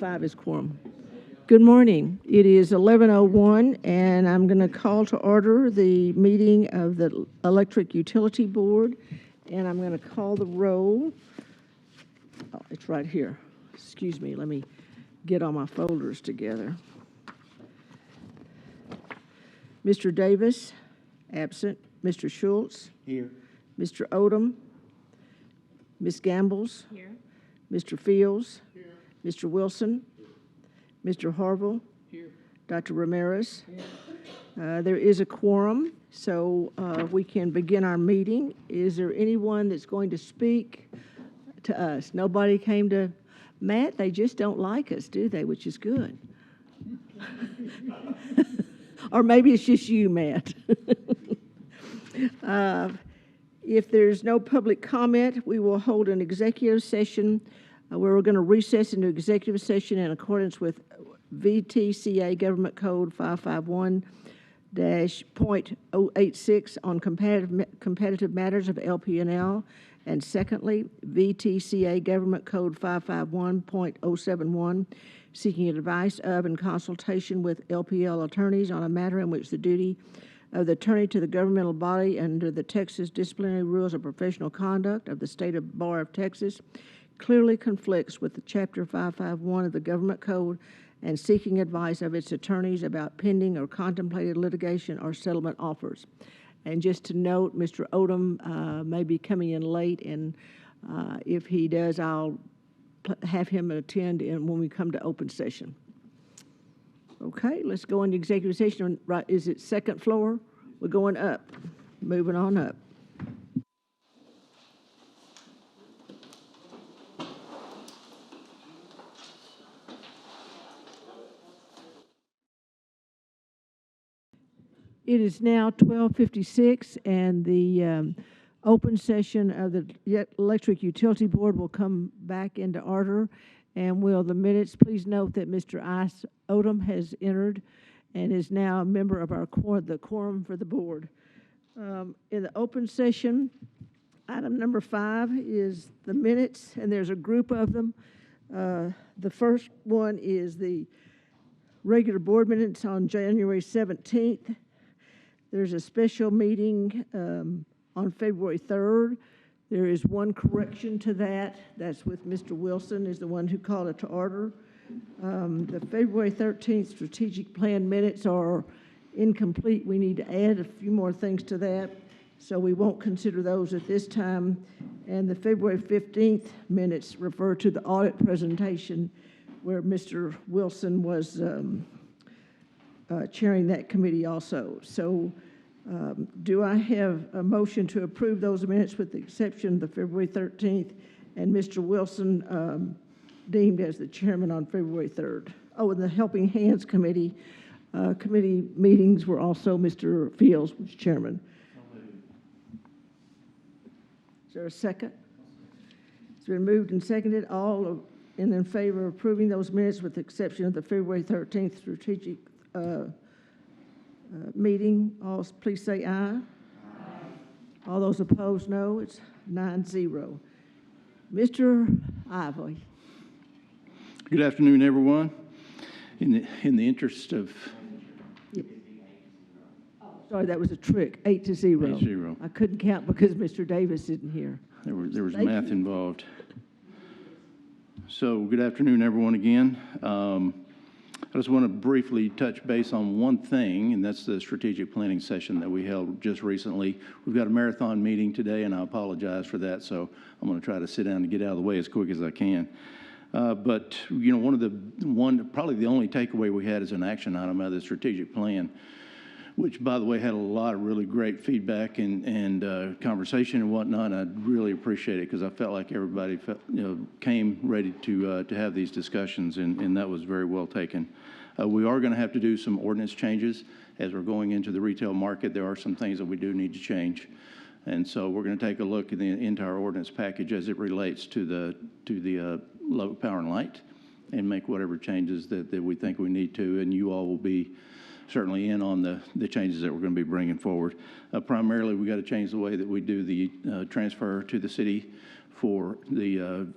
5 is quorum. Good morning. It is 11:01, and I'm going to call to order the meeting of the Electric Utility Board, and I'm going to call the roll. Oh, it's right here. Excuse me. Let me get all my folders together. Mr. Davis, absent. Mr. Schultz. Here. Mr. Odom. Ms. Gambles. Here. Mr. Fields. Here. Mr. Wilson. Mr. Harville. Here. Dr. Ramirez. Here. There is a quorum, so we can begin our meeting. Is there anyone that's going to speak to us? Nobody came to Matt. They just don't like us, do they? Which is good. Or maybe it's just you, Matt. If there's no public comment, we will hold an executive session where we're going to recess into executive session in accordance with VTCA Government Code 551-.086 on competitive matters of LP&L, and secondly, VTCA Government Code 551.071, seeking advice of and consultation with LPL attorneys on a matter in which the duty of the attorney to the governmental body under the Texas Disciplinary Rules of Professional Conduct of the State of Bar of Texas clearly conflicts with the Chapter 551 of the Government Code, and seeking advice of its attorneys about pending or contemplated litigation or settlement offers. And just to note, Mr. Odom may be coming in late, and if he does, I'll have him attend when we come to open session. Okay, let's go into executive session. Right, is it second floor? We're going up, moving on up. It is now 12:56, and the open session of the Electric Utility Board will come back into order. And will the minutes, please note that Mr. Ice Odom has entered and is now a member of the quorum for the board. In the open session, item number 5 is the minutes, and there's a group of them. The first one is the regular board minutes on January 17th. There's a special meeting on February 3rd. There is one correction to that. That's with Mr. Wilson, is the one who called it to order. The February 13th strategic plan minutes are incomplete. We need to add a few more things to that, so we won't consider those at this time. And the February 15th minutes refer to the audit presentation where Mr. Wilson was chairing that committee also. So do I have a motion to approve those minutes with the exception of the February 13th and Mr. Wilson deemed as the chairman on February 3rd? Oh, and the Helping Hands Committee meetings were also Mr. Fields was chairman. Is there a second? It's been moved and seconded. All in favor of approving those minutes with the exception of the February 13th strategic meeting, all please say aye. Aye. All those opposed, no. It's 9-0. Mr. Ivey. Good afternoon, everyone. In the interest of... Yeah. Sorry, that was a trick. 8-0. 8-0. I couldn't count because Mr. Davis isn't here. There was math involved. So, good afternoon, everyone, again. I just want to briefly touch base on one thing, and that's the strategic planning session that we held just recently. We've got a marathon meeting today, and I apologize for that, so I'm going to try to sit down and get out of the way as quick as I can. But, you know, probably the only takeaway we had as an action item out of the strategic plan, which, by the way, had a lot of really great feedback and conversation and whatnot. I really appreciate it because I felt like everybody came ready to have these discussions, and that was very well taken. We are going to have to do some ordinance changes as we're going into the retail market. There are some things that we do need to change, and so we're going to take a look at the entire ordinance package as it relates to the Lubbock Power and Light, and make whatever changes that we think we need to, and you all will be certainly in on the changes that we're going to be bringing forward. Primarily, we got to change the way that we do the transfer to the city for the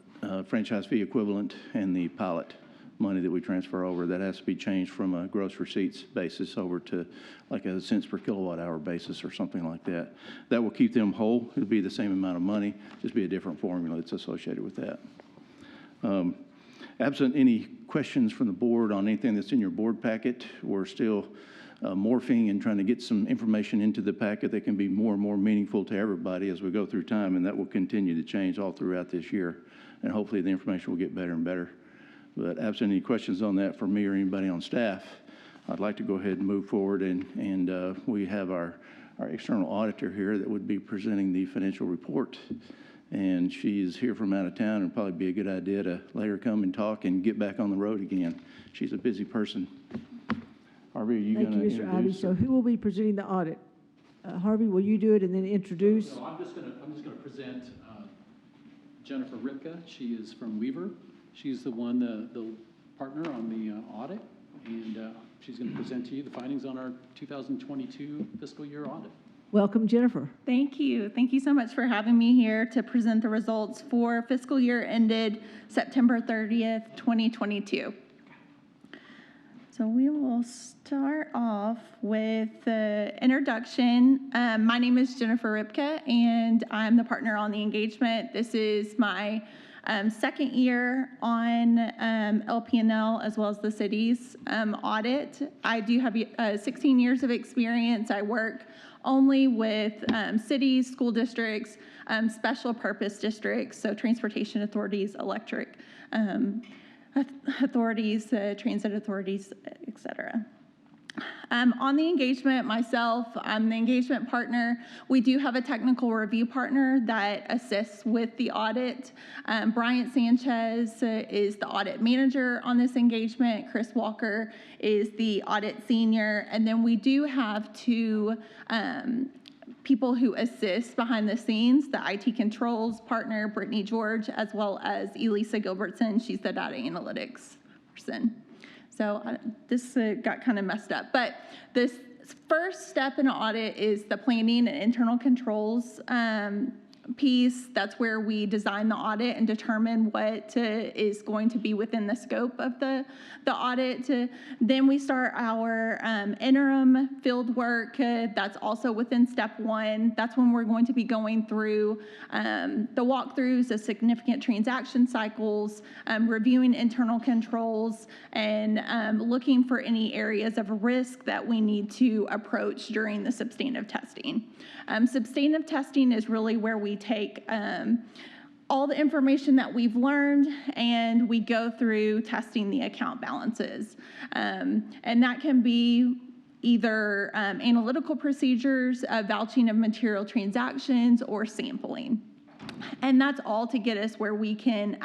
franchise fee equivalent and the pilot money that we transfer over. That has to be changed from a gross receipts basis over to like a cents per kilowatt hour basis or something like that. That will keep them whole. It'll be the same amount of money, just be a different formula that's associated with that. Absent any questions from the board on anything that's in your board packet, we're still morphing and trying to get some information into the packet that can be more and more meaningful to everybody as we go through time, and that will continue to change all throughout this year. And hopefully the information will get better and better. But absent any questions on that from me or anybody on staff, I'd like to go ahead and move forward, and we have our external auditor here that would be presenting the financial report. And she's here from out of town, and probably be a good idea to let her come and talk and get back on the road again. She's a busy person. Harvey, are you going to introduce? Thank you, Mr. Ivey. So who will be presenting the audit? Harvey, will you do it and then introduce? No, I'm just going to present Jennifer Ripka. She is from Weaver. She's the partner on the audit, and she's going to present to you the findings on our 2022 fiscal year audit. Welcome, Jennifer. Thank you. Thank you so much for having me here to present the results for fiscal year ended September 30th, 2022. So we will start off with the introduction. My name is Jennifer Ripka, and I'm the partner on the engagement. This is my second year on LP&L as well as the city's audit. I do have 16 years of experience. I work only with cities, school districts, special purpose districts, so transportation authorities, electric authorities, transit authorities, et cetera. On the engagement myself, I'm the engagement partner. We do have a technical review partner that assists with the audit. Bryant Sanchez is the audit manager on this engagement. Chris Walker is the audit senior. And then we do have two people who assist behind the scenes, the IT controls partner, Brittany George, as well as Elisa Gilbertson. She's the data analytics person. So this got kind of messed up. But this first step in an audit is the planning and internal controls piece. That's where we design the audit and determine what is going to be within the scope of the audit. Then we start our interim field work. That's also within step one. That's when we're going to be going through the walkthroughs, the significant transaction cycles, reviewing internal controls, and looking for any areas of risk that we need to approach during the substantive testing. Substantive testing is really where we take all the information that we've learned and we go through testing the account balances. And that can be either analytical procedures, vouching of material transactions, or sampling. And that's all to get us where we can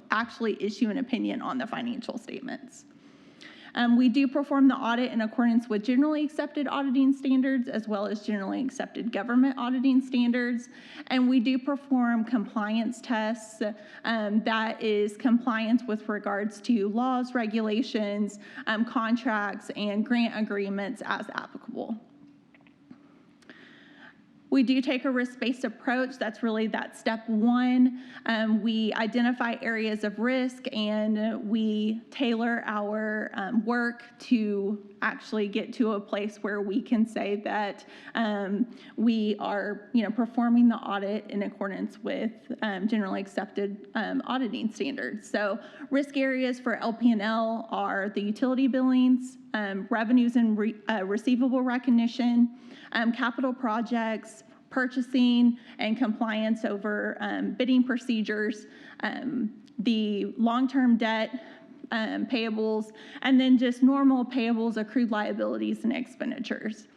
actually issue an opinion on the financial statements. We do perform the audit in accordance with generally accepted auditing standards as well as generally accepted government auditing standards. And we do perform compliance tests. That is compliance with regards to laws, regulations, contracts, and grant agreements as applicable. We do take a risk-based approach. That's really that step one. We identify areas of risk and we tailor our work to actually get to a place where we can say that we are, performing the audit in accordance with generally accepted auditing standards. So risk areas for LP&L are the utility billings, revenues and receivable recognition, capital projects, purchasing and compliance over bidding procedures, the long-term debt payables, and then just normal payables, accrued liabilities, and expenditures.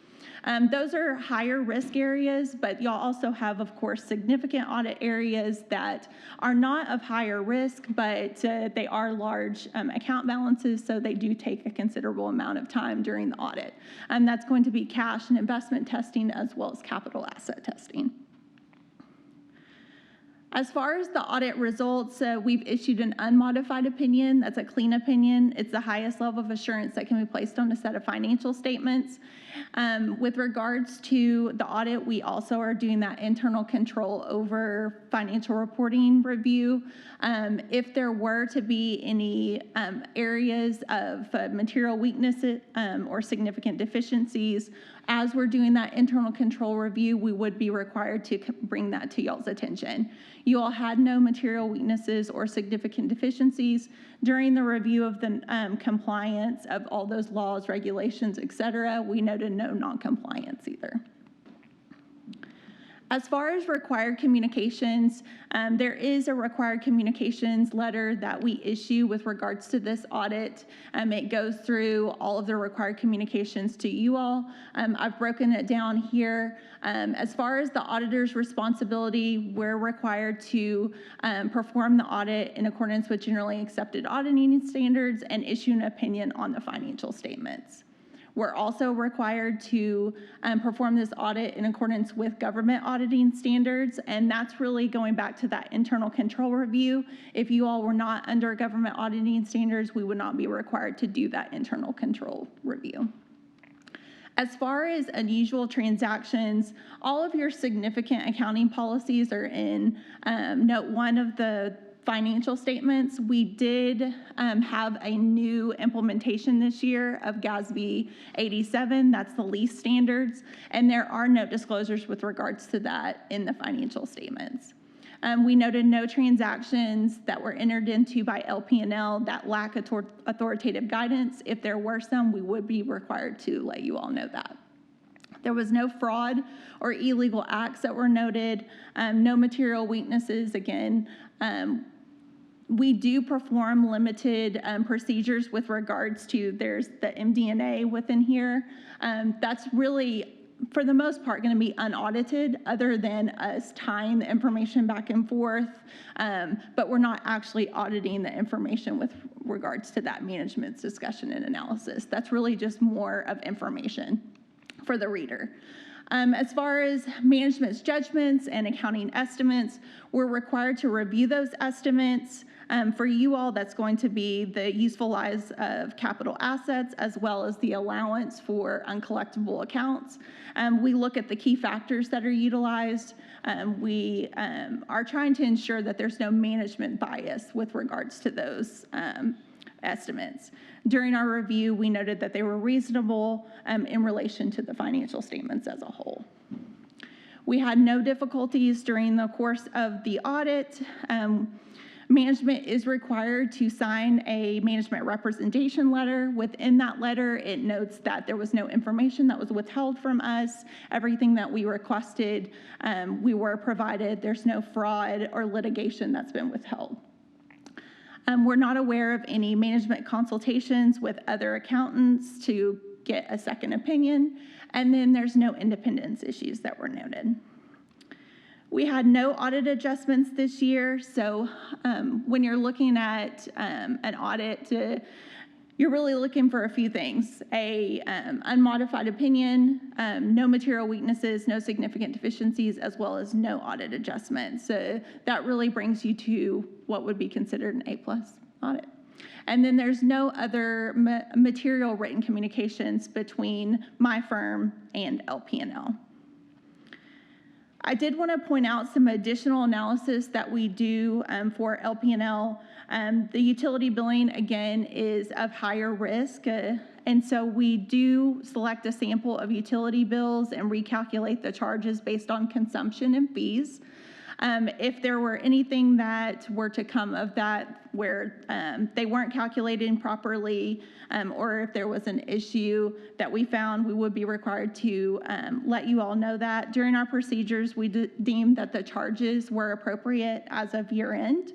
Those are higher risk areas, but y'all also have, of course, significant audit areas that are not of higher risk, but they are large account balances, so they do take a considerable amount of time during the audit. And that's going to be cash and investment testing as well as capital asset testing. As far as the audit results, we've issued an unmodified opinion. That's a clean opinion. It's the highest level of assurance that can be placed on a set of financial statements. With regards to the audit, we also are doing that internal control over financial reporting review. If there were to be any areas of material weaknesses or significant deficiencies, as we're doing that internal control review, we would be required to bring that to y'all's attention. You all had no material weaknesses or significant deficiencies during the review of the compliance of all those laws, regulations, et cetera. We noted no non-compliance either. As far as required communications, there is a required communications letter that we issue with regards to this audit. It goes through all of the required communications to you all. I've broken it down here. As far as the auditor's responsibility, we're required to perform the audit in accordance with generally accepted auditing standards and issue an opinion on the financial statements. We're also required to perform this audit in accordance with government auditing standards, and that's really going back to that internal control review. If you all were not under government auditing standards, we would not be required to do that internal control review. As far as unusual transactions, all of your significant accounting policies are in note 1 of the financial statements. We did have a new implementation this year of GASB 87, that's the lease standards, and there are no disclosures with regards to that in the financial statements. We noted no transactions that were entered into by LP&L that lack authoritative guidance. If there were some, we would be required to let you all know that. There was no fraud or illegal acts that were noted, no material weaknesses. Again, we do perform limited procedures with regards to, there's the MD&A within here. That's really, for the most part, going to be unaudited other than us tying the information back and forth, but we're not actually auditing the information with regards to that management's discussion and analysis. That's really just more of information for the reader. As far as management's judgments and accounting estimates, we're required to review those estimates. For you all, that's going to be the useful lives of capital assets as well as the allowance for uncollectible accounts. We look at the key factors that are utilized. We are trying to ensure that there's no management bias with regards to those estimates. During our review, we noted that they were reasonable in relation to the financial statements as a whole. We had no difficulties during the course of the audit. Management is required to sign a management representation letter. Within that letter, it notes that there was no information that was withheld from us. Everything that we requested, we were provided. There's no fraud or litigation that's been withheld. We're not aware of any management consultations with other accountants to get a second opinion, and then there's no independence issues that were noted. We had no audit adjustments this year, so when you're looking at an audit, you're really looking for a few things: a unmodified opinion, no material weaknesses, no significant deficiencies, as well as no audit adjustments. So that really brings you to what would be considered an A+ audit. And then there's no other material written communications between my firm and LP&L. I did want to point out some additional analysis that we do for LP&L. The utility billing, again, is of higher risk, and so we do select a sample of utility bills and recalculate the charges based on consumption and fees. If there were anything that were to come of that where they weren't calculated properly, or if there was an issue that we found, we would be required to let you all know that. During our procedures, we deemed that the charges were appropriate as of year end.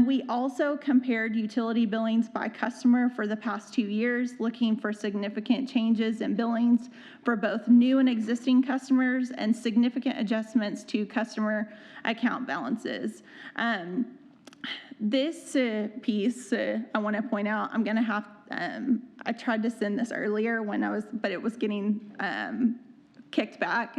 We also compared utility billings by customer for the past 2 years, looking for significant changes in billings for both new and existing customers and significant adjustments to customer account balances. This piece, I want to point out, I'm going to have, I tried to send this earlier but it was getting kicked back.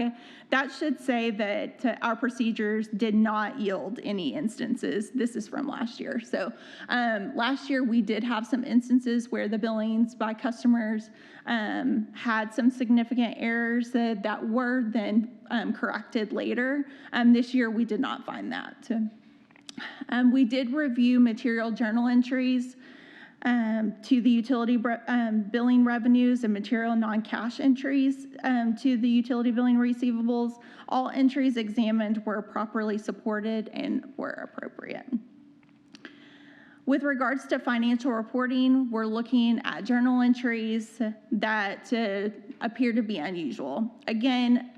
That should say that our procedures did not yield any instances. This is from last year. So last year we did have some instances where the billings by customers had some significant errors that were then corrected later. This year we did not find that. We did review material journal entries to the utility billing revenues and material non-cash entries to the utility billing receivables. All entries examined were properly supported and were appropriate. With regards to financial reporting, we're looking at journal entries that appear to be unusual. Again,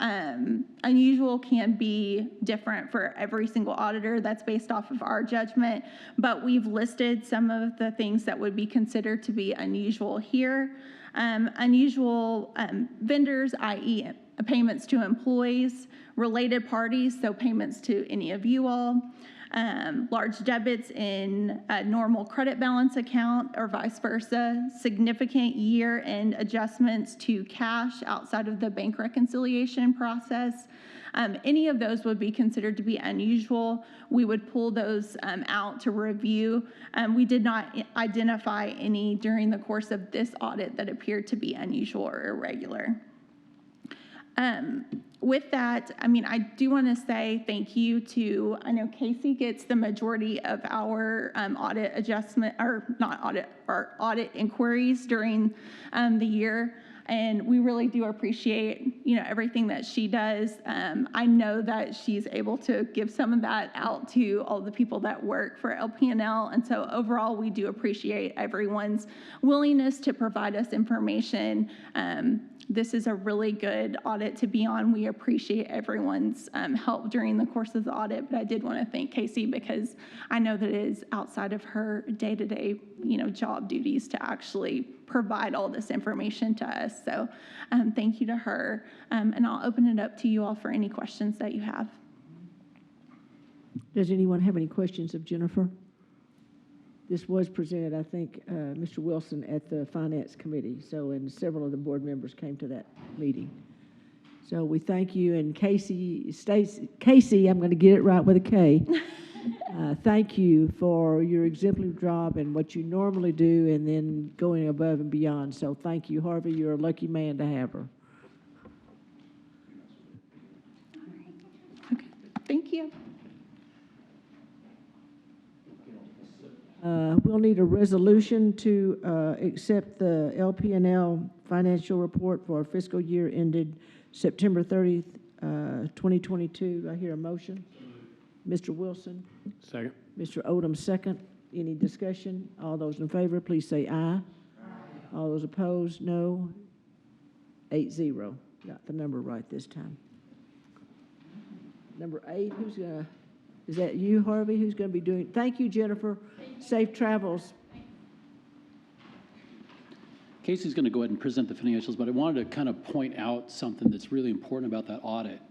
unusual can be different for every single auditor. That's based off of our judgment, but we've listed some of the things that would be considered to be unusual here. Unusual vendors, i.e. payments to employees, related parties, so payments to any of you all, large debits in a normal credit balance account or vice versa, significant year-end adjustments to cash outside of the bank reconciliation process. Any of those would be considered to be unusual. We would pull those out to review. We did not identify any during the course of this audit that appeared to be unusual or irregular. With that, I do want to say thank you to, I know Casey gets the majority of our audit adjustment, or not audit, our audit inquiries during the year. And we really do appreciate, everything that she does. I know that she's able to give some of that out to all the people that work for LP&L. And so overall, we do appreciate everyone's willingness to provide us information. This is a really good audit to be on. We appreciate everyone's help during the course of the audit, but I did want to thank Casey because I know that it is outside of her day-to-day, job duties to actually provide all this information to us. So thank you to her, and I'll open it up to you all for any questions that you have. Does anyone have any questions of Jennifer? This was presented, I think, Mr. Wilson at the Finance Committee, and several of the board members came to that meeting. So we thank you, and Casey, I'm going to get it right with a K. Thank you for your exemplary job and what you normally do, and then going above and beyond. So thank you, Harvey. You're a lucky man to have her. Okay, thank you. We'll need a resolution to accept the LP&L financial report for our fiscal year ended September 30th, 2022. Do I hear a motion? Mr. Wilson? Second. Mr. Odom, second. Any discussion? All those in favor, please say aye. Aye. All those opposed, no. 8-0. Got the number right this time. Number 8, who's going to... Is that you, Harvey, who's going to be doing? Thank you, Jennifer. Safe travels. Casey's going to go ahead and present the financials, but I wanted to kind of point out something that's really important about that audit.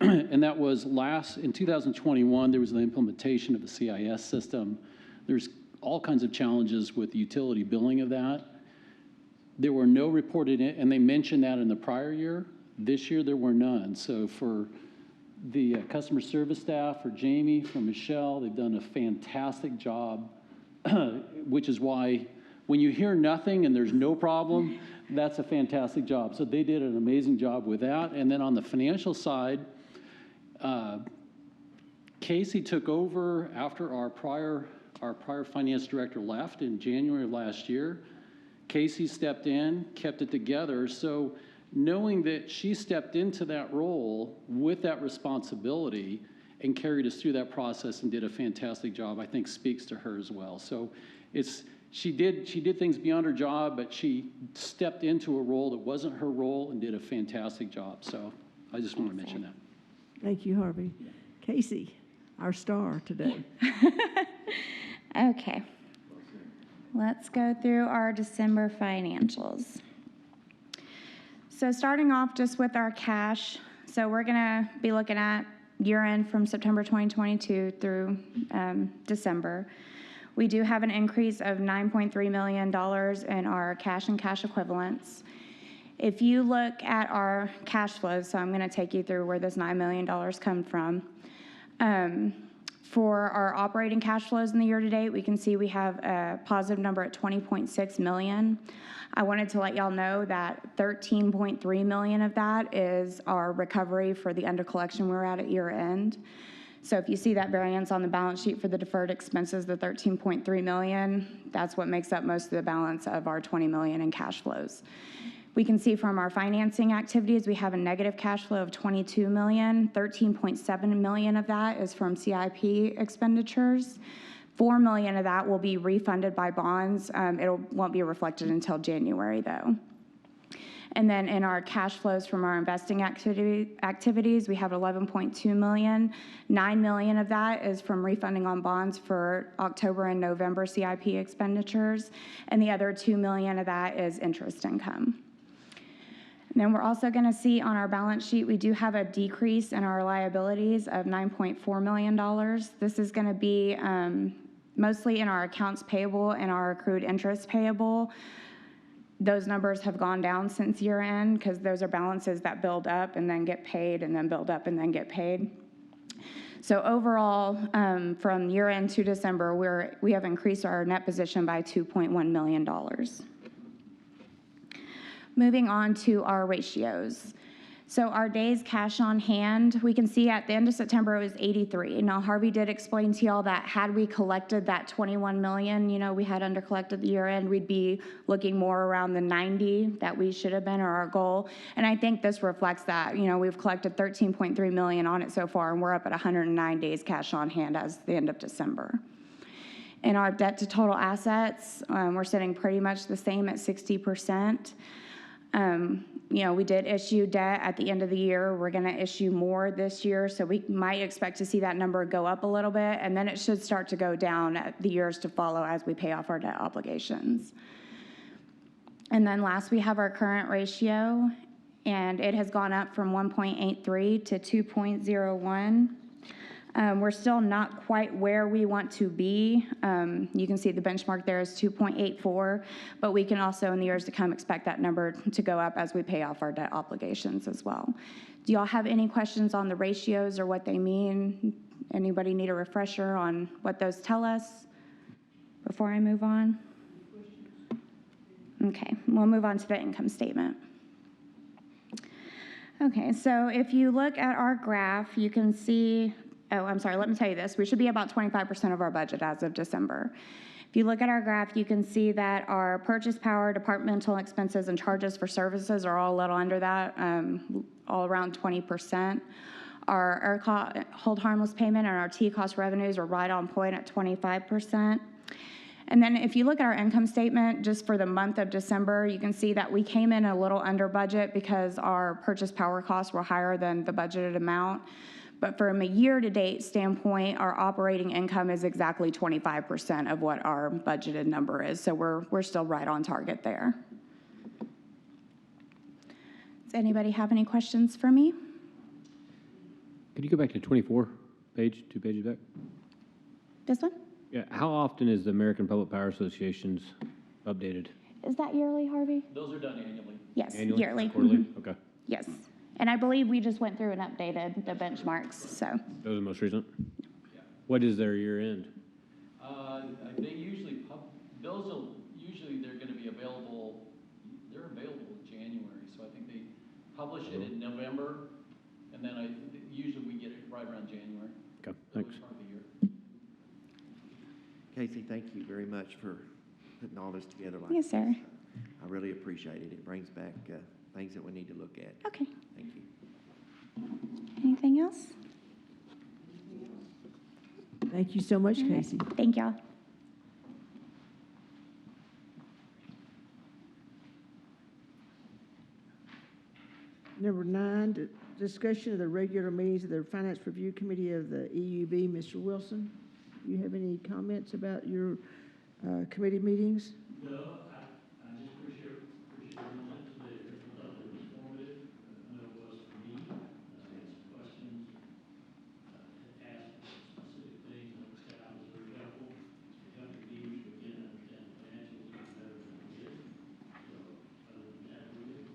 And that was in 2021, there was the implementation of the CIS system. There's all kinds of challenges with the utility billing of that. There were no reported, and they mentioned that in the prior year. This year, there were none. So for the customer service staff, for Jamie, for Michelle, they've done a fantastic job, which is why when you hear nothing and there's no problem, that's a fantastic job. So they did an amazing job with that. And then on the financial side, Casey took over after our prior finance director left in January of last year. Casey stepped in, kept it together. So knowing that she stepped into that role with that responsibility and carried us through that process and did a fantastic job, I think speaks to her as well. So she did things beyond her job, but she stepped into a role that wasn't her role and did a fantastic job. So I just want to mention that. Thank you, Harvey. Casey, our star today. Okay. Let's go through our December financials. So starting off just with our cash, so we're going to be looking at year-end from September 2022 through December. We do have an increase of $9.3 million in our cash and cash equivalents. If you look at our cash flows, so I'm going to take you through where this $9 million come from. For our operating cash flows in the year to date, we can see we have a positive number at 20.6 million. I wanted to let y'all know that 13.3 million of that is our recovery for the under collection we were at year end. So if you see that variance on the balance sheet for the deferred expenses, the 13.3 million, that's what makes up most of the balance of our 20 million in cash flows. We can see from our financing activities, we have a negative cash flow of 22 million. 13.7 million of that is from CIP expenditures. 4 million of that will be refunded by bonds. It won't be reflected until January though. And then in our cash flows from our investing activities, we have 11.2 million. 9 million of that is from refunding on bonds for October and November CIP expenditures. And the other 2 million of that is interest income. And then we're also going to see on our balance sheet, we do have a decrease in our liabilities of $9.4 million. This is going to be mostly in our accounts payable and our accrued interest payable. Those numbers have gone down since year end because those are balances that build up and then get paid and then build up and then get paid. So overall, from year end to December, we have increased our net position by $2.1 million. Moving on to our ratios. So our days cash on hand, we can see at the end of September it was 83. Now Harvey did explain to y'all that had we collected that 21 million, we had under collected the year end, we'd be looking more around the 90 that we should have been, or our goal. And I think this reflects that. We've collected 13.3 million on it so far, and we're up at 109 days cash on hand as the end of December. In our debt to total assets, we're sitting pretty much the same at 60%. We did issue debt at the end of the year. We're going to issue more this year, so we might expect to see that number go up a little bit, and then it should start to go down at the years to follow as we pay off our debt obligations. And then last, we have our current ratio, and it has gone up from 1.83 to 2.01. We're still not quite where we want to be. You can see the benchmark there is 2.84, but we can also in the years to come expect that number to go up as we pay off our debt obligations as well. Do y'all have any questions on the ratios or what they mean? Anybody need a refresher on what those tell us before I move on? Okay, we'll move on to the income statement. Okay, so if you look at our graph, you can see, I'm sorry, let me tell you this. We should be about 25% of our budget as of December. If you look at our graph, you can see that our purchase power, departmental expenses, and charges for services are all a little under that, all around 20%. Our hold harmless payment and our T-cost revenues are right on point at 25%. And then if you look at our income statement just for the month of December, you can see that we came in a little under budget because our purchase power costs were higher than the budgeted amount. But from a year-to-date standpoint, our operating income is exactly 25% of what our budgeted number is. So we're still right on target there. Does anybody have any questions for me? Could you go back to 24 page, 2 pages back? This one? Yeah. How often is the American Public Power Association's updated? Is that yearly, Harvey? Those are done annually. Yes, Annually? yearly. Quarterly? Mhm. Okay. Yes. And I believe we just went through and updated the benchmarks, so. Those are the most recent? Yeah. What is their year end? They usually, they're going to be available, they're available in January. So I think they publish it in November, and then usually we get it right around January. Okay, thanks. Early part of the year. Casey, thank you very much for putting all this together like Yes, sir. this. I really appreciate it. It brings back things that we need to look at. Okay. Thank you. Anything else? Thank you so much, All right. Casey. Thank y'all. Number 9, discussion of the regular meetings of the Finance Review Committee of the EUB. Mr. Wilson, do you have any comments about your committee meetings? No, I just appreciate everyone that today. I thought it was informative. I know it was for me. I had some questions, asked specific things, and I was very helpful. It helped me begin to understand the financials better than I did. So, other than that, we're good.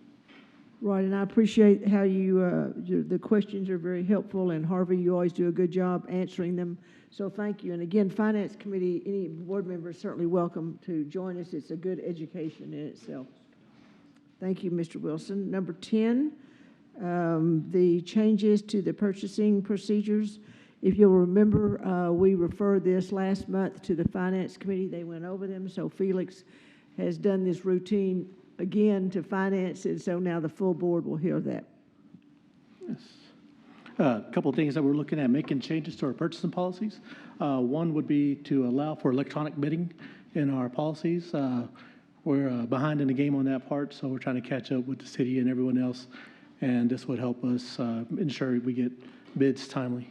Right, and I appreciate how the questions are very helpful, and Harvey, you always do a good job answering them. So thank you. And again, Finance Committee, any board member is certainly welcome to join us. It's a good education in itself. Thank you, Mr. Wilson. Number 10, the changes to the purchasing procedures. If you'll remember, we referred this last month to the Finance Committee. They went over them, so Felix has done this routine again to finance, and so now the full board will hear that. Yes. A couple of things that we're looking at making changes to our purchasing policies. One would be to allow for electronic bidding in our policies. We're behind in the game on that part, so we're trying to catch up with the city and everyone else, and this would help us ensure we get bids timely.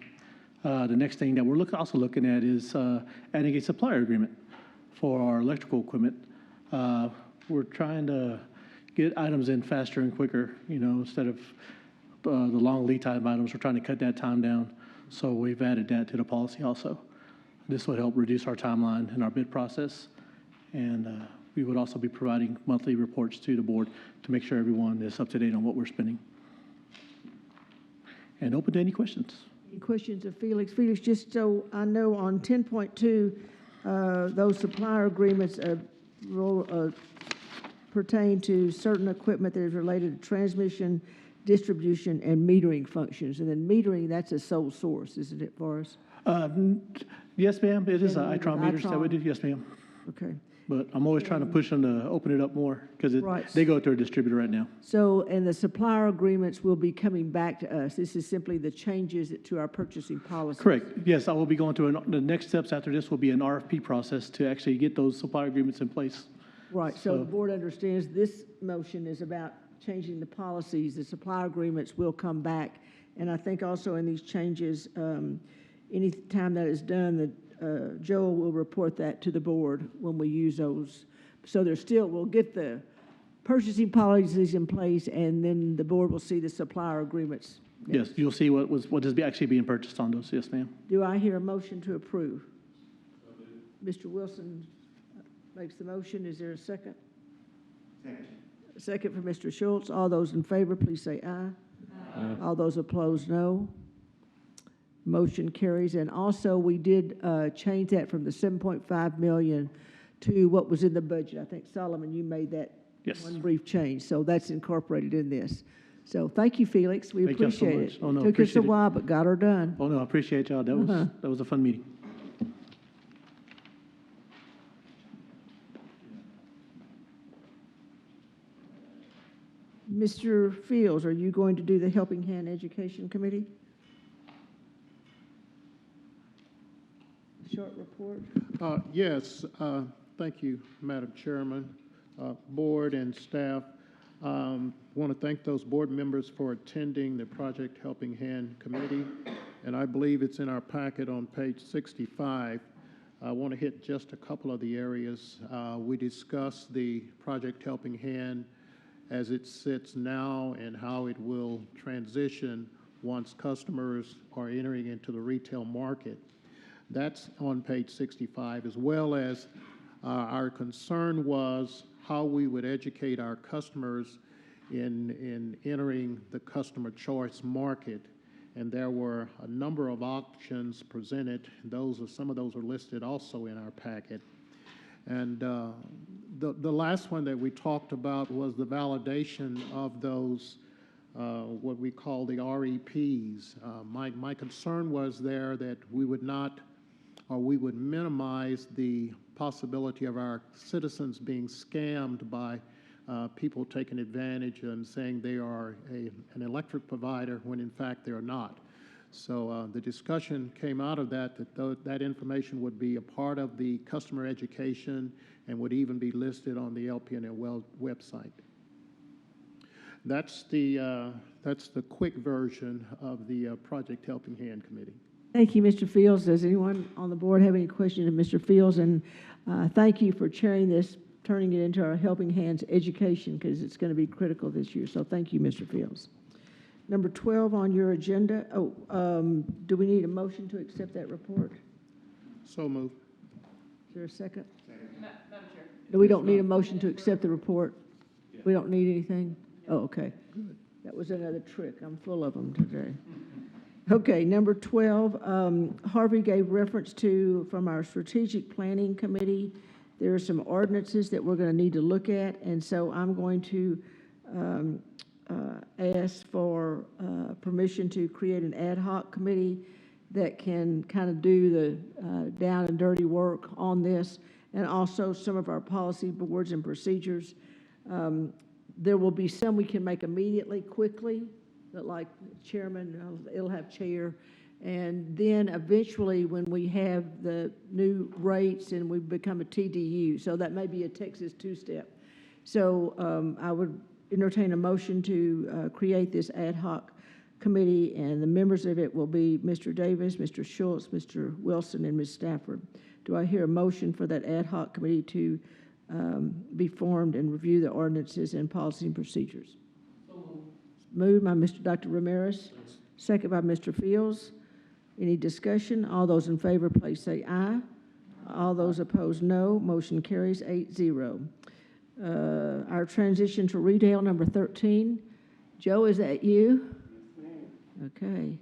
The next thing that we're also looking at is adding a supplier agreement for our electrical equipment. We're trying to get items in faster and quicker, instead of the long lead time items. We're trying to cut that time down, so we've added that to the policy also. This would help reduce our timeline in our bid process, and we would also be providing monthly reports to the board to make sure everyone is up to date on what we're spending. And open to any questions. Any questions of Felix? Felix, just so I know, on 10.2, those supplier agreements pertain to certain equipment that is related to transmission, distribution, and metering functions. And then metering, that's a sole source, isn't it, for us? Yes, ma'am. It is And ITRON meters that we do. Yes, ma'am. Okay. But I'm always trying to push them to open it up more because Right. they go to a distributor right now. So, and the supplier agreements will be coming back to us. This is simply the changes to our purchasing policy. Correct. Yes, I will be going through, the next steps after this will be an RFP process to actually get those supply agreements in place. Right, so the board understands this motion is about changing the policies. The supplier agreements will come back. And I think also in these changes, any time that is done, Joel will report that to the board when we use those. So we'll get the purchasing policies in place, and then the board will see the supplier agreements. Yes, you'll see what is actually being purchased on those. Yes, ma'am. Do I hear a motion to approve? Mr. Wilson makes the motion. Is there a second? Second. A second for Mr. Schultz. All those in favor, please say aye. Aye. All those opposed, no. Motion carries. And also, we did change that from the 7.5 million to what was in the budget. I think, Solomon, you made that Yes. one brief change. So that's incorporated in this. So thank you, Felix. We Thank y'all so appreciate much. it. Oh, no, Took us a appreciate it. while, but got her done. Oh, no, I appreciate y'all. That was a fun meeting. Mr. Fields, are you going to do the Helping Hand Education Committee? Short report. Yes, thank you, Madam Chairman, board and staff. Want to thank those board members for attending the Project Helping Hand Committee, and I believe it's in our packet on page 65. I want to hit just a couple of the areas. We discussed the Project Helping Hand as it sits now and how it will transition once customers are entering into the retail market. That's on page 65, as well as our concern was how we would educate our customers in entering the customer choice market. And there were a number of options presented. Some of those are listed also in our packet. And the last one that we talked about was the validation of those, what we call the REPs. My concern was there that we would not, or we would minimize the possibility of our citizens being scammed by people taking advantage and saying they are an electric provider when in fact they are not. So the discussion came out of that that information would be a part of the customer education and would even be listed on the LPNL website. That's the quick version of the Project Helping Hand Committee. Thank you, Mr. Fields. Does anyone on the board have any questions of Mr. Fields? And thank you for chairing this, turning it into our Helping Hands education, because it's going to be critical this year. So thank you, Mr. Fields. Number 12 on your agenda. Do we need a motion to accept that report? So moved. Is there a second? Madam Chair. No, we don't need a motion to accept the report? We don't need anything? Oh, okay. Good. That was another trick. I'm full of them today. Okay, number 12, Harvey gave reference to, from our strategic planning committee, there are some ordinances that we're going to need to look at, and so I'm going to ask for permission to create an ad hoc committee that can kind of do the down and dirty work on this, and also some of our policy boards and procedures. There will be some we can make immediately, quickly, that like chairman, it'll have chair. And then eventually, when we have the new rates and we become a TDU, so that may be a Texas two-step. So I would entertain a motion to create this ad hoc committee, and the members of it will be Mr. Davis, Mr. Schultz, Mr. Wilson, and Ms. Stafford. Do I hear a motion for that ad hoc committee to be formed and review the ordinances and policy and procedures? Moved by Dr. Ramirez, second by Mr. Fields. Any discussion? All those in favor, please say aye. All those opposed, no. Motion carries 8-0. Our transition to retail, number 13. Joe, is that you? Okay.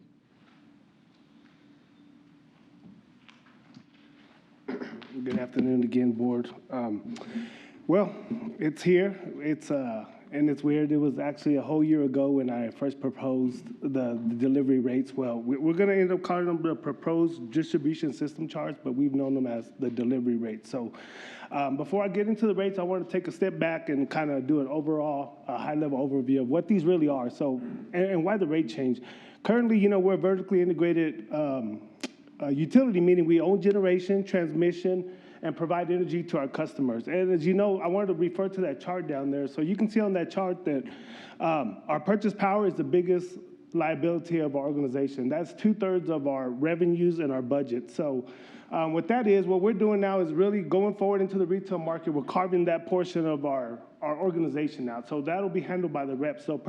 Good afternoon again, board. Well, it's here. And it's weird. It was actually a whole year ago when I first proposed the delivery rates. Well, we're going to end up calling them the proposed distribution system charge, but we've known them as the delivery rates. So before I get into the rates, I want to take a step back and kind of do an overall high-level overview of what these really are. So and why the rate change. Currently, we're a vertically integrated utility, meaning we own generation, transmission, and provide energy to our customers. And as you know, I wanted to refer to that chart down there. So you can see on that chart that our purchase power is the biggest liability of our organization. That's 2/3 of our revenues and our budget. So what that is, what we're doing now is really going forward into the retail market. We're carving that portion of our organization out. So that'll be handled by the reps. So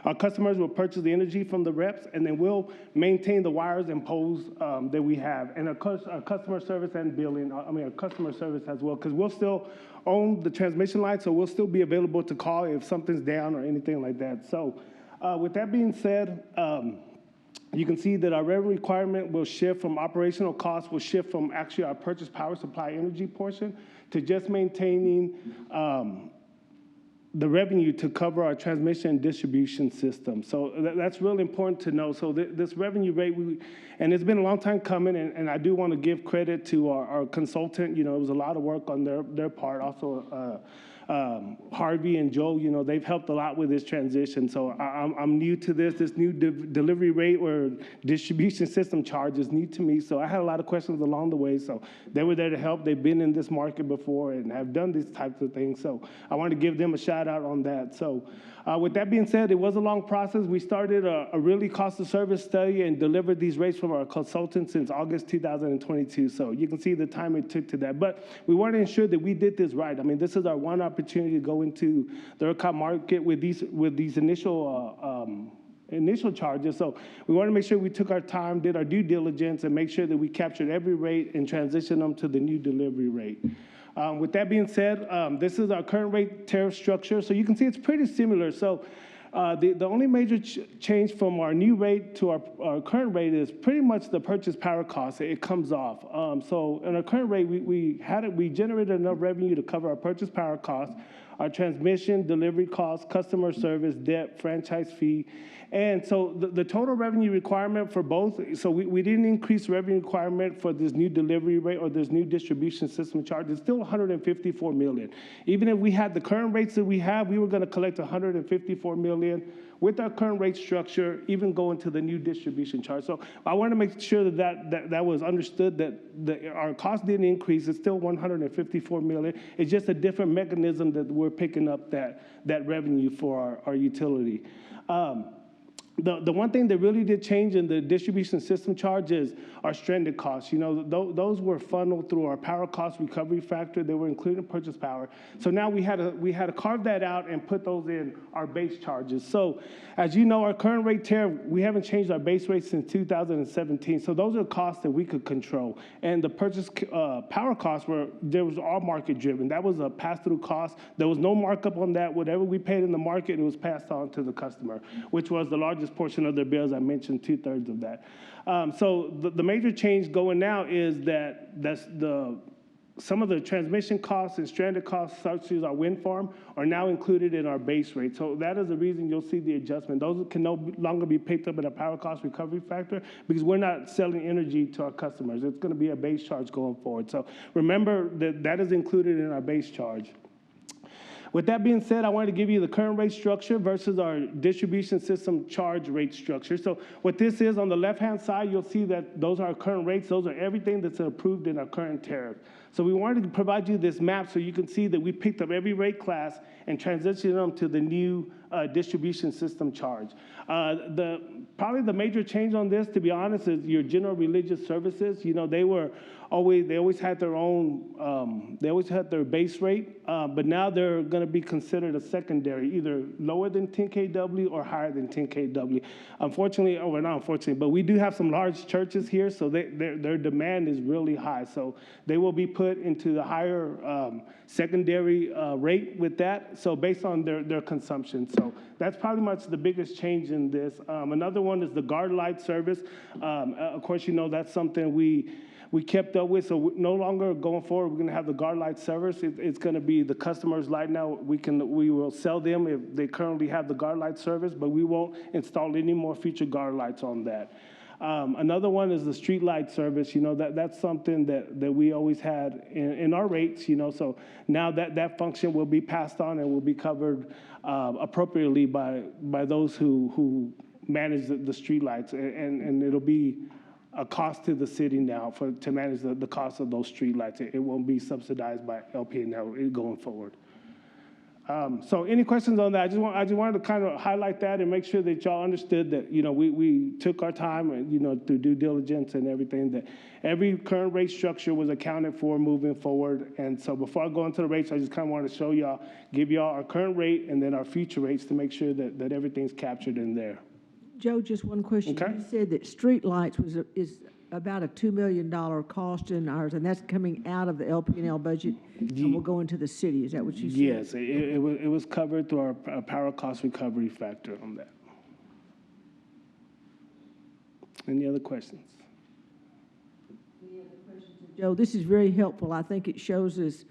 our customers will purchase the energy from the reps, and then we'll maintain the wires and poles that we have. And our customer service and billing, our customer service as well, because we'll still own the transmission line, so we'll still be available to call if something's down or anything like that. So with that being said, you can see that our revenue requirement will shift from operational costs, will shift from actually our purchase power supply energy portion to just maintaining the revenue to cover our transmission and distribution system. So that's really important to know. So this revenue rate, and it's been a long time coming, and I do want to give credit to our consultant. It was a lot of work on their part. Also, Harvey and Joe, they've helped a lot with this transition. So I'm new to this new delivery rate or distribution system charge is new to me. So I had a lot of questions along the way. So they were there to help. They've been in this market before and have done these types of things. So I want to give them a shout out on that. So with that being said, it was a long process. We started a really cost of service study and delivered these rates from our consultants since August 2022. So you can see the time it took to that. But we wanted to ensure that we did this right. This is our one opportunity to go into the ERCOT market with these initial charges. So we want to make sure we took our time, did our due diligence, and make sure that we captured every rate and transitioned them to the new delivery rate. With that being said, this is our current rate tariff structure. So you can see it's pretty similar. So the only major change from our new rate to our current rate is pretty much the purchase power cost. It comes off. So in our current rate, we generated enough revenue to cover our purchase power costs, our transmission, delivery costs, customer service, debt, franchise fee. And so the total revenue requirement for both, so we didn't increase revenue requirement for this new delivery rate or this new distribution system charge. It's still $154 million. Even if we had the current rates that we have, we were going to collect $154 million with our current rate structure, even going to the new distribution charge. So I want to make sure that was understood, that our cost didn't increase. It's still $154 million. It's just a different mechanism that we're picking up that revenue for our utility. The one thing that really did change in the distribution system charge is our stranded costs. You know, those were funneled through our power cost recovery factor. They were included in purchase power. So now we had to carve that out and put those in our base charges. So as you know, our current rate tariff, we haven't changed our base rate since 2017. So those are costs that we could control. And the purchase power costs was all market driven. That was a pass-through cost. There was no markup on that. Whatever we paid in the market, it was passed on to the customer, which was the largest portion of their bills. I mentioned 2/3 of that. So the major change going now is that some of the transmission costs and stranded costs, such as our wind farm, are now included in our base rate. So that is the reason you'll see the adjustment. Those can no longer be picked up in a power cost recovery factor because we're not selling energy to our customers. It's going to be a base charge going forward. So remember that is included in our base charge. With that being said, I wanted to give you the current rate structure versus our distribution system charge rate structure. So what this is, on the left-hand side, you'll see that those are our current rates. Those are everything that's approved in our current tariff. So we wanted to provide you this map so you can see that we picked up every rate class and transitioned them to the new distribution system charge. Probably the major change on this, to be honest, is your general religious services. You know, they always had their own, they always had their base rate, but now they're going to be considered a secondary, either lower than 10 kW or higher than 10 kW. Unfortunately, or not unfortunately, but we do have some large churches here, so their demand is really high. So they will be put into the higher secondary rate with that, so based on their consumption. So that's probably much the biggest change in this. Another one is the guard light service. Of course, you know, that's something we kept up with, so no longer going forward, we're going to have the guard light service. It's going to be the customer's light now. We will sell them if they currently have the guard light service, but we won't install any more future guard lights on that. Another one is the street light service. You know, that's something that we always had in our rates, you know, so now that function will be passed on and will be covered appropriately by those who manage the street lights, and it'll be a cost to the city now to manage the cost of those streetlights. It won't be subsidized by LP&L going forward. So any questions on that? I just wanted to kind of highlight that and make sure that y'all understood that, you know, we took our time and, you know, through due diligence and everything, that every current rate structure was accounted for moving forward. And so before I go into the rates, I just kind of want to show y'all, give y'all our current rate and then our future rates to make sure that everything's captured in there. Joe, just one question. Okay. You said that street lights is about a $2 million cost in ours, and that's coming out of the LP&L budget, and will go into the city. Is that what you said? Yes, it was covered through our power cost recovery factor on that. Any other questions? Any other questions? Joe, this is very helpful. I think it shows us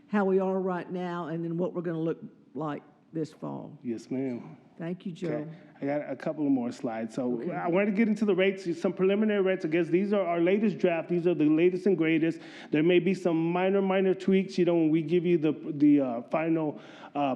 how we are right now and then what we're going to look like this fall. Yes, ma'am. Thank you, Joe. Okay. I got a couple of more slides. So I wanted to get into the rates, some preliminary rates. I guess these are our latest draft. These are the latest and greatest. There may be some minor tweaks, you know, when we give you the final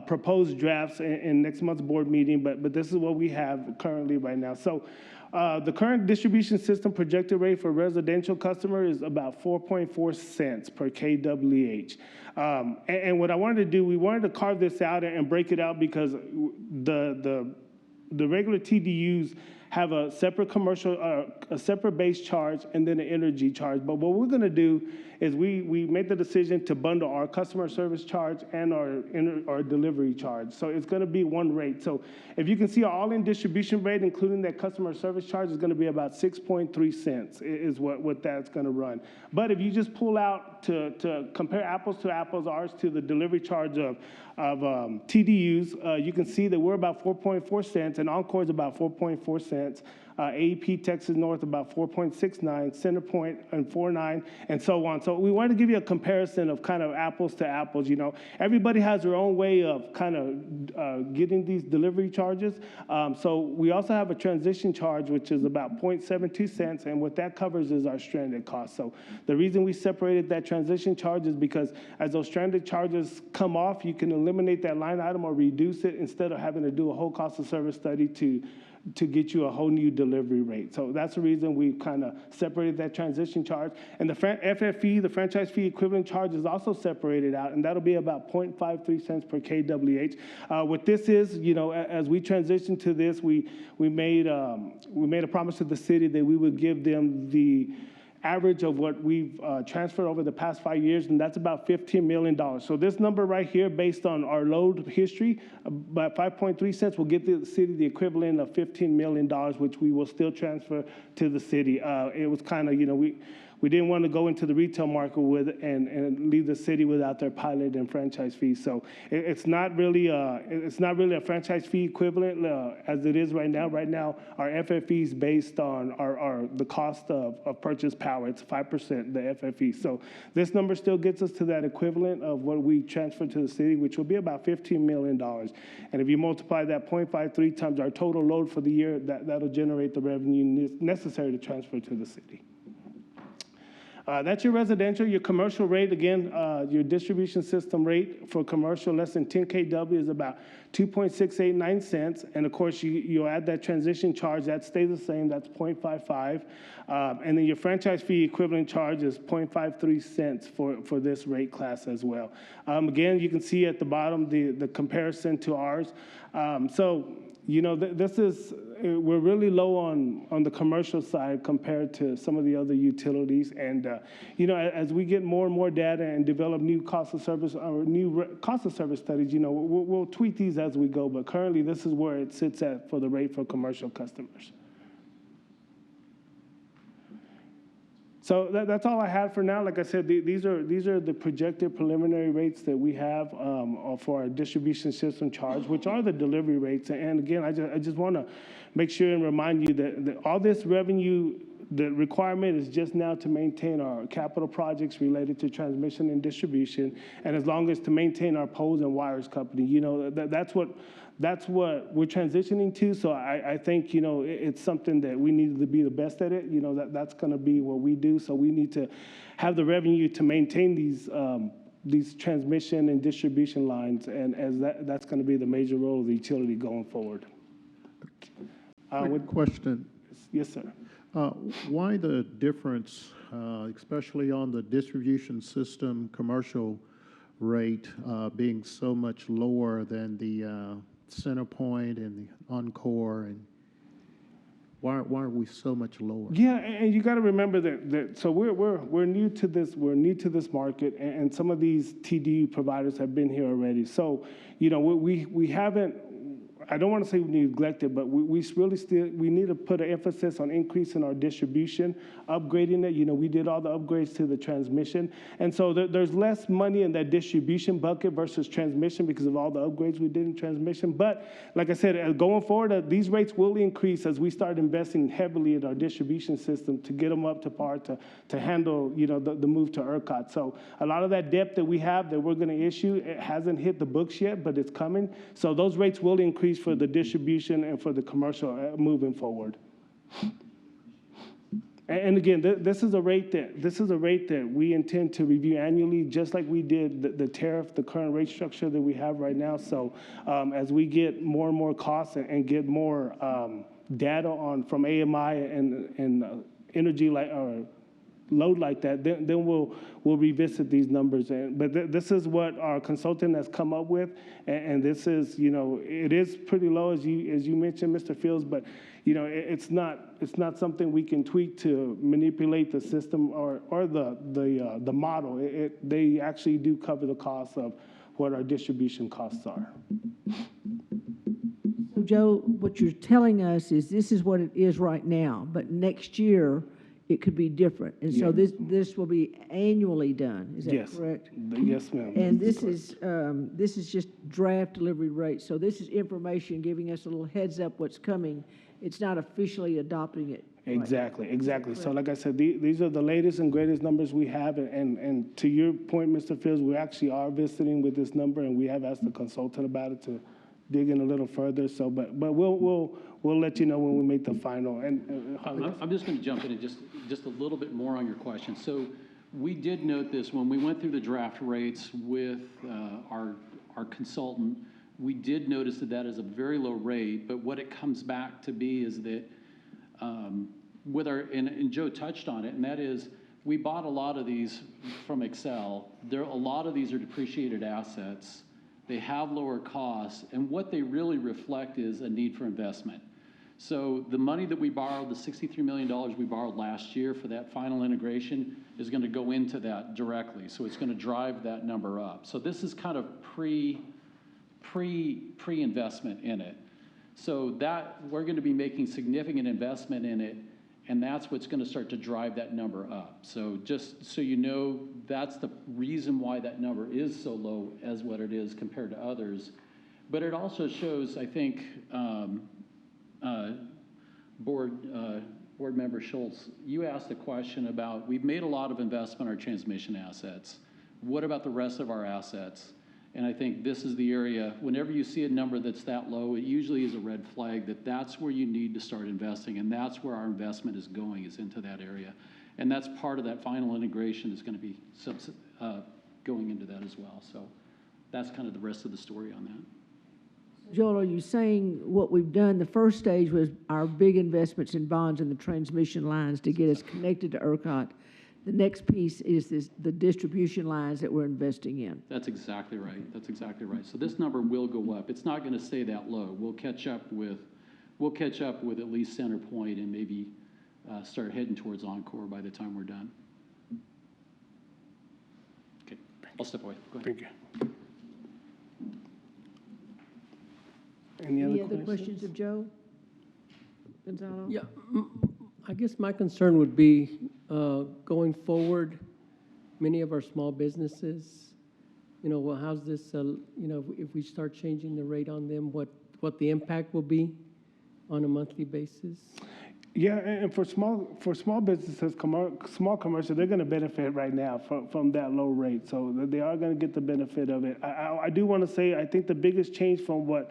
proposed drafts in next month's board meeting, but this is what we have currently right now. So the current distribution system projected rate for residential customer is about 4.4 cents per kWh. And what I wanted to do, we wanted to carve this out and break it out because the regular TDUs have a separate a separate base charge and then an energy charge. But what we're going to do is we made the decision to bundle our customer service charge and our delivery charge. So it's going to be one rate. So if you can see, our all-in distribution rate, including that customer service charge, is going to be about 6.3 cents is what that's going to run. But if you just pull out to compare apples to apples, ours to the delivery charge of TDUs, you can see that we're about 4.4 cents, and Encore is about 4.4 cents. AEP Texas North about 4.69, CenterPoint and 4.9, and so on. So we wanted to give you a comparison of kind of apples to apples. You know, everybody has their own way of kind of getting these delivery charges. So we also have a transition charge, which is about 0.72 cents, and what that covers is our stranded costs. So the reason we separated that transition charge is because as those stranded charges come off, you can eliminate that line item or reduce it instead of having to do a whole cost of service study to to get you a whole new delivery rate. So that's the reason we kind of separated that transition charge. And the FFE, the franchise fee equivalent charge, is also separated out, and that'll be about 0.53 cents per kWh. What this is, you know, as we transition to this, we made a promise to the city that we would give them the average of what we've transferred over the past 5 years, and that's about $15 million. So this number right here, based on our load history, about 5.3 cents will get the city the equivalent of $15 million, which we will still transfer to the city. It was kind of, you know, we didn't want to go into the retail market with and leave the city without their pilot and franchise fees. So it's not really a franchise fee equivalent as it is right now. Right now, our FFE is based on the cost of purchase power. It's 5%, the FFE. So this number still gets us to that equivalent of what we transfer to the city, which will be about $15 million. And if you multiply that 0.53 times our total load for the year, that'll generate the revenue necessary to transfer to the city. That's your residential. Your commercial rate, again, your distribution system rate for commercial less than 10 kW is about 2.689 cents. And of course, you add that transition charge, that stays the same, that's 0.55. And then your franchise fee equivalent charge is 0.53 cents for this rate class as well. Again, you can see at the bottom the comparison to ours. So, you know, we're really low on the commercial side compared to some of the other utilities. And, you know, as we get more and more data and develop new cost of service or new cost of service studies, you know, we'll tweak these as we go. But currently, this is where it sits at for the rate for commercial customers. So that's all I had for now. Like I said, these are the projected preliminary rates that we have for our distribution system charge, which are the delivery rates. And again, I just want to make sure and remind you that all this revenue, the requirement is just now to maintain our capital projects related to transmission and distribution, and as long as to maintain our poles and wires company. You know, that's what we're transitioning to. So I think, you know, it's something that we need to be the best at it. You know, that's going to be what we do. So we need to have the revenue to maintain these transmission and distribution lines, and as that's going to be the major role of the utility going forward. Quick question. Yes, sir. Why the difference, especially on the distribution system commercial rate, being so much lower than the Centerpoint and the Encore, and why are we so much lower? Yeah, and you got to remember that so we're new to this market, and some of these TDU providers have been here already. So, you know, we haven't. I don't want to say we neglected, but we need to put an emphasis on increasing our distribution, upgrading it. You know, we did all the upgrades to the transmission. And so there's less money in that distribution bucket versus transmission because of all the upgrades we did in transmission. But like I said, going forward, these rates will increase as we start investing heavily in our distribution system to get them up to par to handle, you know, the move to ERCOT. So a lot of that debt that we have that we're going to issue, it hasn't hit the books yet, but it's coming. So those rates will increase for the distribution and for the commercial moving forward. And again, this is a rate that we intend to review annually, just like we did the tariff, the current rate structure that we have right now. So as we get more and more costs and get more data from AMI and energy load like that, then we'll revisit these numbers. But this is what our consultant has come up with, and this is, you know, it is pretty low as you mentioned, Mr. Fields, but you know, it's not something we can tweak to manipulate the system or the model. They actually do cover the cost of what our distribution costs are. So Joe, what you're telling us is this is what it is right now, but next year it could be different. And so this will be annually done. Is that correct? Yes, ma'am. And this is just draft delivery rate. So this is information giving us a little heads up what's coming. It's not officially adopting it. Exactly. So like I said, these are the latest and greatest numbers we have. And to your point, Mr. Fields, we actually are visiting with this number, and we have asked the consultant about it to dig in a little further. So, but we'll let you know when we make the final. And I'm just going to jump in and just a little bit more on your question. So we did note this when we went through the draft rates with our consultant. we did notice that that is a very low rate, but what it comes back to be is that with our, and Joe touched on it, and that is, we bought a lot of these from Excel. A lot of these are depreciated assets. They have lower costs, and what they really reflect is a need for investment. So the money that we borrowed, the $63 million we borrowed last year for that final integration, is going to go into that directly. So it's going to drive that number up. So this is kind of pre-investment in it. So that we're going to be making significant investment in it, and that's what's going to start to drive that number up. So just so you know, that's the reason why that number is so low as what it is compared to others. But it also shows, I think, Board Member Schultz, you asked a question about, we've made a lot of investment in our transmission assets. What about the rest of our assets? And I think this is the area, whenever you see a number that's that low, it usually is a red flag that that's where you need to start investing, and that's where our investment is going, is into that area. And that's part of that final integration is going to be going into that as well. So that's kind of the rest of the story on that. Joel, are you saying what we've done, the first stage was our big investments in bonds and the transmission lines to get us connected to ERCOT? The next piece is the distribution lines that we're investing in. That's exactly right. That's exactly right. So this number will go up. It's not going to stay that low. We'll catch up with at least Center Point and maybe start heading towards Encore by the time we're done. Okay, I'll step away. Go ahead. Thank you. Any other questions of Joe Gonzalo? Yeah, I guess my concern would be going forward, many of our small businesses, well, how's this, if we start changing the rate on them, what the impact will be on a monthly basis? Yeah, and for small businesses, small commercial, they're going to benefit right now from that low rate. So they are going to get the benefit of it. I do want to say, I think the biggest change from what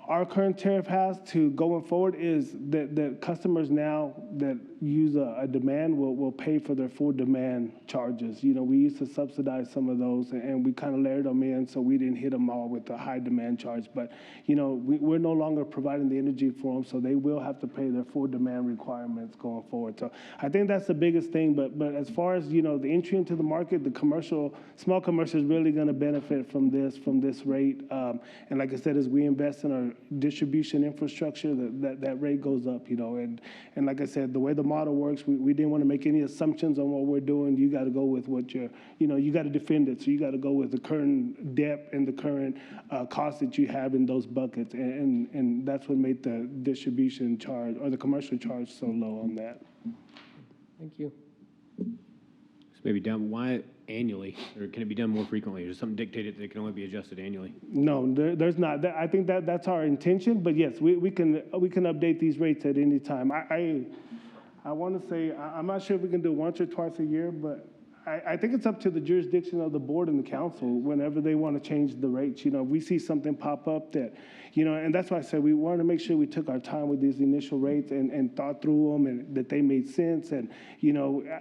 our current tariff has to going forward is that customers now that use a demand will pay for their full demand charges. We used to subsidize some of those, and we kind of layered them in, so we didn't hit them all with the high demand charge. But, we're no longer providing the energy for them, so they will have to pay their full demand requirements going forward. So I think that's the biggest thing. But as far as, the entry into the market, small commercial is really going to benefit from this rate. And like I said, as we invest in our distribution infrastructure, that rate goes up, and like I said, the way the model works, we didn't want to make any assumptions on what we're doing. You got to go with what you got to defend it. So you got to go with the current depth and the current cost that you have in those buckets. And that's what made the distribution charge or the commercial charge so low on that. Thank you. So maybe done, why annually? Or can it be done more frequently? Is something dictated that it can only be adjusted annually? No, there's not. I think that's our intention. But yes, we can update these rates at any time. I want to say, I'm not sure if we can do once or twice a year, but I think it's up to the jurisdiction of the board and the council whenever they want to change the rates. We see something pop up that, and that's why I said we wanted to make sure we took our time with these initial rates and thought through them and that they made sense. And,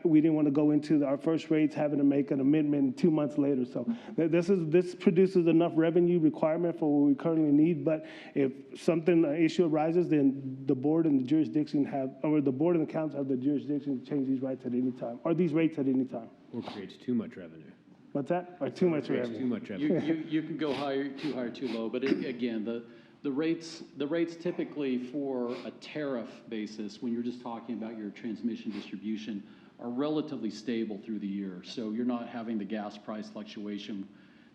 we didn't want to go into our first rates having to make an amendment 2 months later. So this produces enough revenue requirement for what we currently need. But if an issue arises, then the board and the jurisdiction the board and the council have the jurisdiction to change these rates at any time, or these rates at any time. Or creates too much revenue? What's that? Or too much Creates revenue? too much revenue. You can go higher, too low, but again, the rates typically for a tariff basis, when you're just talking about your transmission distribution, are relatively stable through the year. So you're not having the gas price fluctuation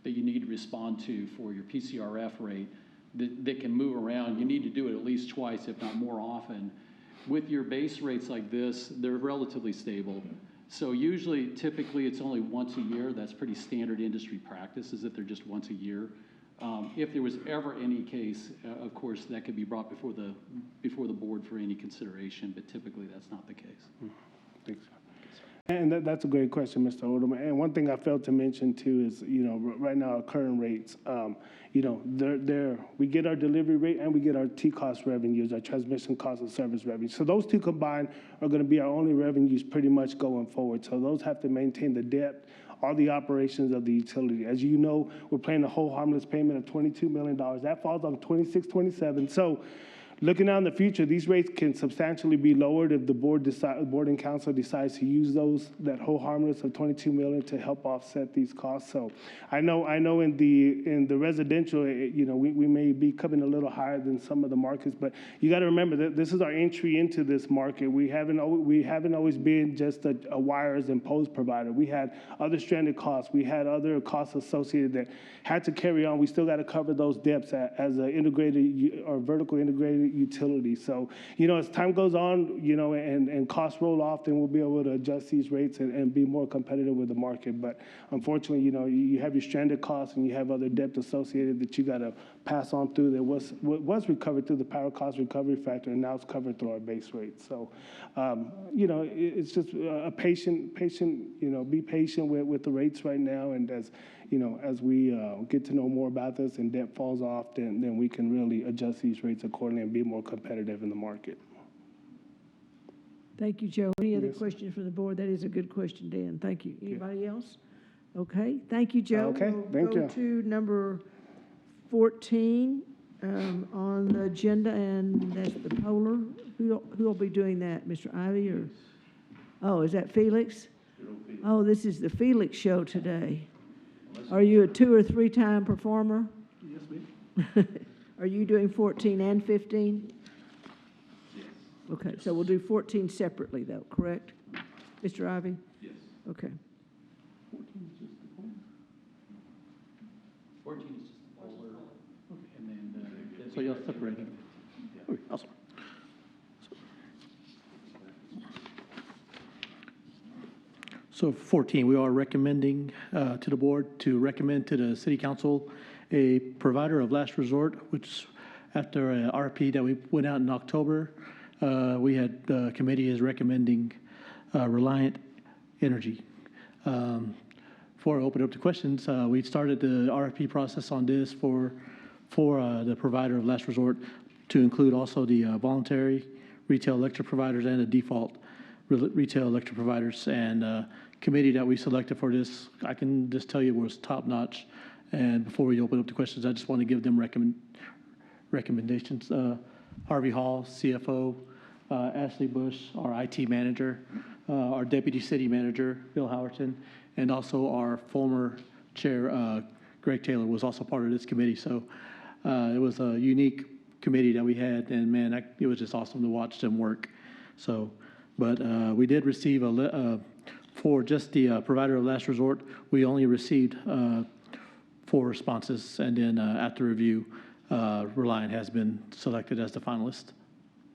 that you need to respond to for your PCRF rate that can move around. You need to do it at least twice, if not more often. With your base rates like this, they're relatively stable. So typically, it's only once a year. That's pretty standard industry practice, is that they're just once a year. If there was ever any case, of course, that could be brought before the board for any consideration, but typically that's not the case. Thanks. And that's a great question, Mr. Odom. And one thing I failed to mention too is, right now our current rates, we get our delivery rate and we get our T-cost revenues, our transmission cost and service revenues. So those two combined are going to be our only revenues pretty much going forward. So those have to maintain the depth all the operations of the utility. As you know, we're paying a whole harmless payment of $22 million. That falls on 26, 27. So looking out in the future, these rates can substantially be lowered if the board and council decides to use that whole harmless of $22 million to help offset these costs. So I know in the residential, we may be coming a little higher than some of the markets, but you got to remember that this is our entry into this market. We haven't always been just a wires and poles provider. We had other stranded costs. We had other costs associated that had to carry on. We still got to cover those depths as an integrated or vertical integrated utility. So, as time goes on, and costs roll off, then we'll be able to adjust these rates and be more competitive with the market. But unfortunately, you have your stranded costs and you have other debt associated that you got to pass on through that was recovered through the power cost recovery factor, and now it's covered through our base rate. So, it's just a patient, be patient with the rates right now. And as we get to know more about this and debt falls off, then we can really adjust these rates accordingly and be more competitive in the market. Thank you, Joe. Any other questions from the board? That is a good question, Dan. Thank you. Anybody else? Okay, thank you, Joe. Okay, thank you. We'll go to number 14 on the agenda, and that's the Polar. Who will be doing that, Mr. Ivy, or? Oh, is that Felix? Oh, this is the Felix show today. Are you a 2 or 3 time performer? Yes, ma'am. Are you doing 14 and 15? Yes. Okay, so we'll do 14 separately, though, correct? Mr. Ivy? Yes. Okay. 14 is just the polar, and then. So y'all separated. Okay, awesome. So 14, we are recommending to the board to recommend to the city council a provider of last resort, which after a RFP that we went out in October, we had, the committee is recommending Reliant Energy. Before I open up to questions, we started the RFP process on this for the provider of last resort to include also the voluntary retail electric providers and the default retail electric providers. And committee that we selected for this, I can just tell you, was top notch. And before we open up to questions, I just want to give them recommendations. Harvey Hall, CFO, Ashley Bush, our IT manager, our deputy city manager, Bill Howerton, and also our former chair, Greg Taylor, was also part of this committee. So it was a unique committee that we had, and man, it was just awesome to watch them work. So, but we did receive for just the provider of last resort, we only received 4 responses, and then after review, Reliant has been selected as the finalist.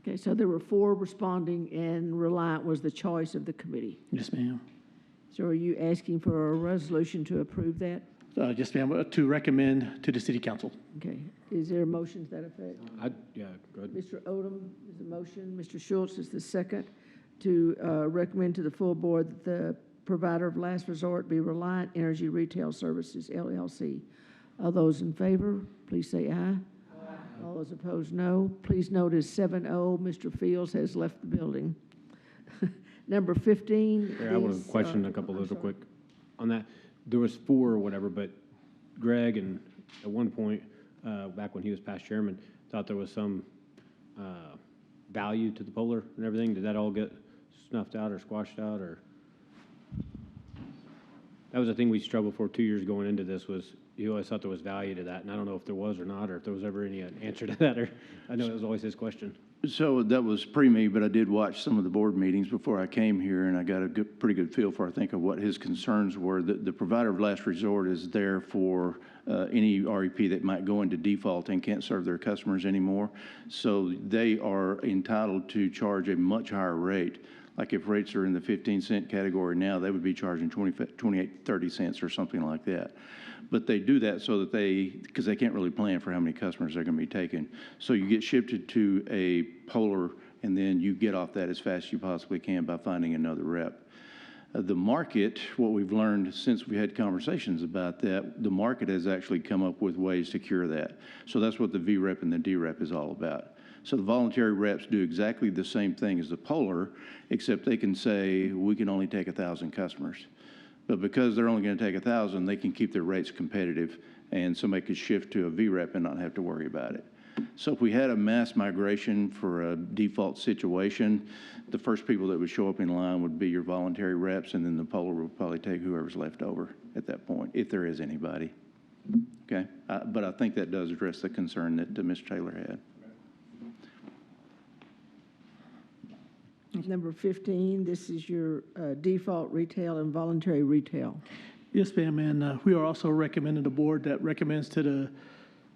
Okay, so there were 4 responding, and Reliant was the choice of the committee. Yes, ma'am. So are you asking for a resolution to approve that? Yes, ma'am, to recommend to the city council. Okay, is there a motion to that effect? Yeah, go ahead. Mr. Odom is the motion, Mr. Schultz is the second, to recommend to the full board that the provider of last resort be Reliant Energy Retail Services, LLC. All those in favor, please say aye. Aye. All those opposed, no. Please note as 7-0, Mr. Fields has left the building. Number 15. Here, I want to question a couple of those real quick. On that, there was 4 or whatever, but Greg, and at one point, back when he was past chairman, thought there was some value to the Polar and everything. Did that all get snuffed out or squashed out, or? That was the thing we struggled for 2 years going into this, was you always thought there was value to that, and I don't know if there was or not, or if there was ever any answer to that, or I know it was always his question. So that was pre-me, but I did watch some of the board meetings before I came here, and I got a pretty good feel for, I think, of what his concerns were. The provider of last resort is there for any REP that might go into default and can't serve their customers anymore. So they are entitled to charge a much higher rate. Like if rates are in the 15-cent category now, they would be charging 28, 30 cents or something like that. But they do that so that because they can't really plan for how many customers they're going to be taking. So you get shifted to a Polar, and then you get off that as fast as you possibly can by finding another rep. The market, what we've learned since we had conversations about that, the market has actually come up with ways to cure that. So that's what the VREP and the DREP is all about. So the voluntary reps do exactly the same thing as the Polar, except they can say, we can only take 1,000 customers. But because they're only going to take 1,000, they can keep their rates competitive, and somebody could shift to a VREP and not have to worry about it. So if we had a mass migration for a default situation, the first people that would show up in line would be your voluntary reps, and then the poller would probably take whoever's left over at that point, if there is anybody. Okay? But I think that does address the concern that Mr. Taylor had. Number 15, this is your default retail and voluntary retail. Yes, ma'am, and we are also recommending the board that recommends to the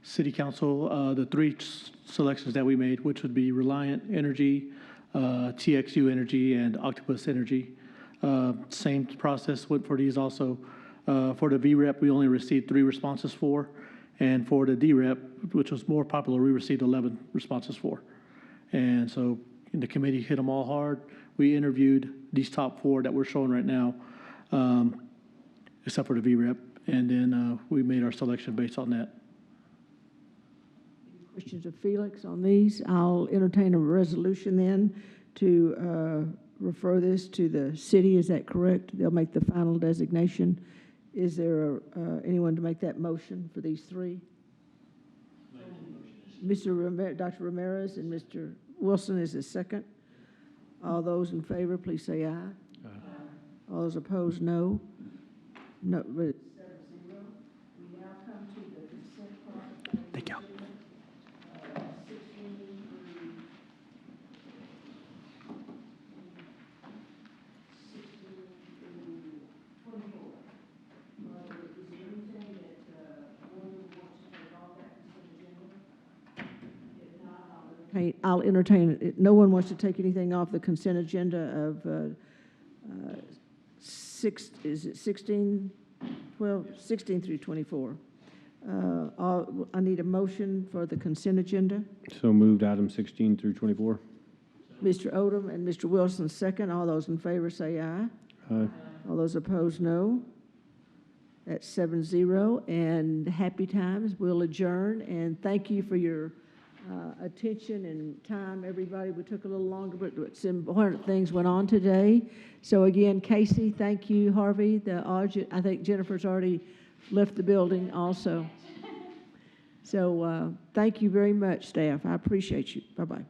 city council the three selections that we made, which would be Reliant Energy, TXU Energy, and Octopus Energy. Same process went for these also. For the VREP, we only received 3 responses for, and for the DREP, which was more popular, we received 11 responses for. And so the committee hit them all hard. We interviewed these top 4 that we're showing right now, except for the VREP, and then we made our selection based on that. Questions of Felix on these? I'll entertain a resolution then to refer this to the city. Is that correct? They'll make the final designation. Is there anyone to make that motion for these 3? Dr. Ramirez and Mr. Wilson is the second. All those in favor, please say aye. Aye. All those opposed, no. No. But 7-0. We now come to the consent part. Thank you. 16 I'll entertain it. No one wants to take anything off the consent agenda of 16 through 24. I need a motion for the consent agenda. So moved, item 16 through 24. Mr. Odom and Mr. Wilson, second. All those in favor say aye. Aye. All those opposed, no. That's 7-0. And happy times. We'll adjourn. And thank you for your attention and time, everybody. We took a little longer, but some important things went on today. So again, Casey, thank you. Harvey, the audit, I think Jennifer's already left the building also. So thank you very much, staff. I appreciate you. Bye-bye.